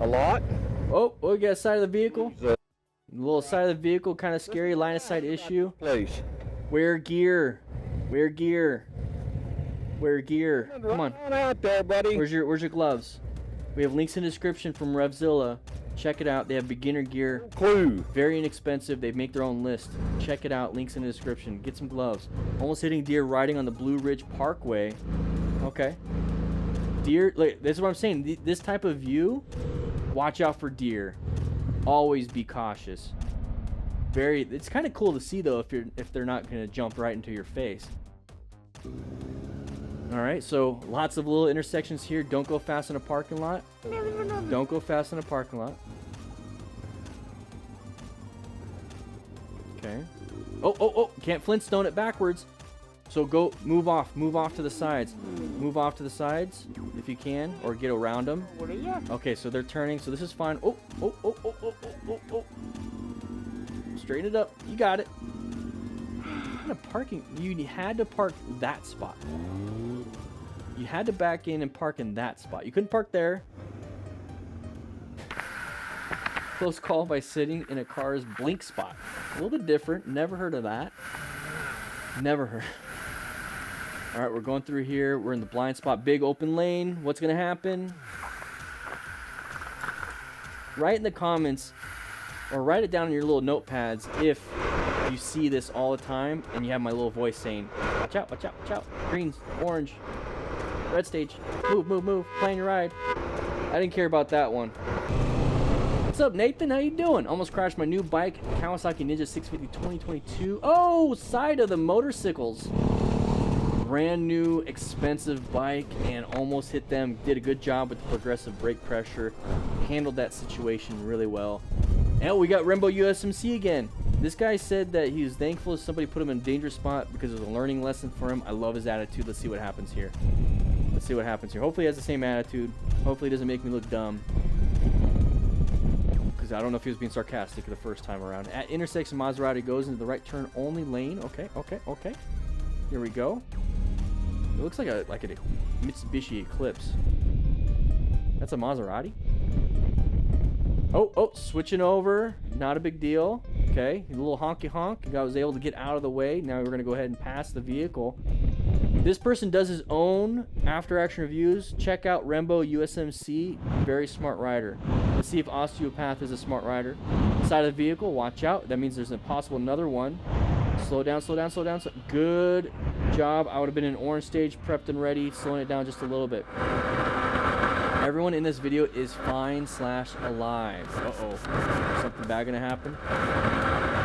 A lot. Oh, we got side of the vehicle. A little side of the vehicle, kind of scary. Line of sight issue. Please. Wear gear. Wear gear. Wear gear. Come on. Out there, buddy. Where's your gloves? We have links in the description from Revzilla. Check it out. They have beginner gear. Clue. Very inexpensive. They make their own list. Check it out. Links in the description. Get some gloves. Almost hitting deer riding on the Blue Ridge Parkway. Okay. Deer. Like, this is what I'm saying. This type of view. Watch out for deer. Always be cautious. It's kind of cool to see though if they're not gonna jump right into your face. All right, so lots of little intersections here. Don't go fast in a parking lot. Don't go fast in a parking lot. Okay. Oh! Can't Flintstone it backwards. So move off to the sides. Move off to the sides if you can, or get around them. Okay, so they're turning. So this is fine. Oh! Straighten it up. You got it. What kind of parking? You had to park that spot. You had to back in and park in that spot. You couldn't park there. Close call by sitting in a car's blink spot. A little bit different. Never heard of that. Never heard. All right, we're going through here. We're in the blind spot. Big open lane. What's going to happen? Write in the comments, or write it down in your little notepads if you see this all the time and you have my little voice saying, watch out, watch out, watch out. Greens, orange, red stage. Move. Plan your ride. I didn't care about that one. What's up, Nathan? How you doing? Almost crashed my new bike, Kawasaki Ninja 650 2022. Oh, side of the motorcycles. Brand new, expensive bike, and almost hit them. Did a good job with the progressive brake pressure. Handled that situation really well. And we got Rembo USMC again. This guy said that he was thankful if somebody put him in a dangerous spot because it was a learning lesson for him. I love his attitude. Let's see what happens here. Let's see what happens here. Hopefully he has the same attitude. Hopefully he doesn't make me look dumb. Because I don't know if he was being sarcastic the first time around. At intersection, Maserati goes into the right turn only lane. Okay. Here we go. It looks like a Mitsubishi Eclipse. That's a Maserati. Oh, switching over. Not a big deal. Okay, a little honky honk. I was able to get out of the way. Now we're gonna go ahead and pass the vehicle. This person does his own after action reviews. Check out Rembo USMC. Very smart rider. Let's see if Osteopath is a smart rider. Side of the vehicle, watch out. That means there's a possible another one. Slow down. Good job. I would have been in orange stage, prepped and ready, slowing it down just a little bit. Everyone in this video is fine/alive. Uh-oh. Something bad gonna happen?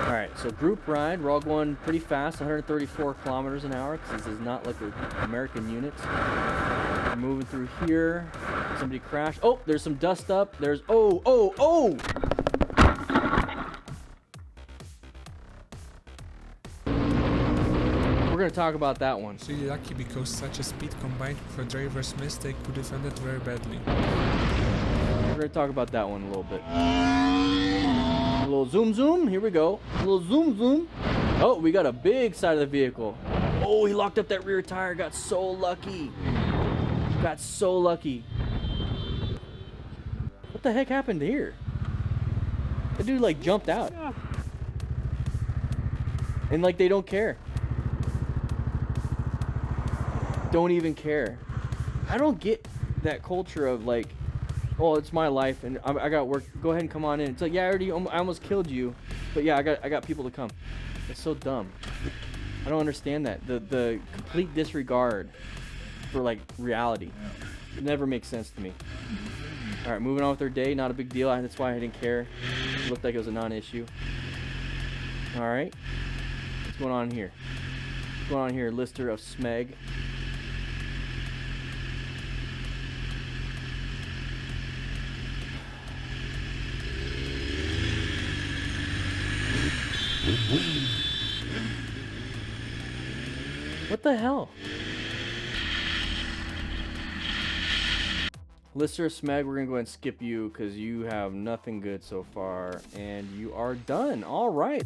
Alright, so group ride. We're all going pretty fast, 134 kilometers an hour, because this is not like the American units. We're moving through here. Somebody crashed. Oh, there's some dust up. There's... Oh! We're going to talk about that one. So you're lucky because such a speed combined with a driver's mistake could have ended very badly. We're going to talk about that one a little bit. A little zoom. Here we go. A little zoom. Oh, we got a big side of the vehicle. Oh, he locked up that rear tire. Got so lucky. What the heck happened here? The dude like jumped out. And like they don't care. Don't even care. I don't get that culture of like, oh, it's my life and I got work. Go ahead and come on in. It's like, yeah, I almost killed you, but yeah, I got people to come. It's so dumb. I don't understand that. The complete disregard for like reality. It never makes sense to me. All right, moving on with their day. Not a big deal. That's why I didn't care. It looked like it was a non-issue. All right. What's going on here? Lister of S.M.A.R.T. What the hell? Lister of S.M.A.R.T, we're gonna go ahead and skip you because you have nothing good so far and you are done. All right.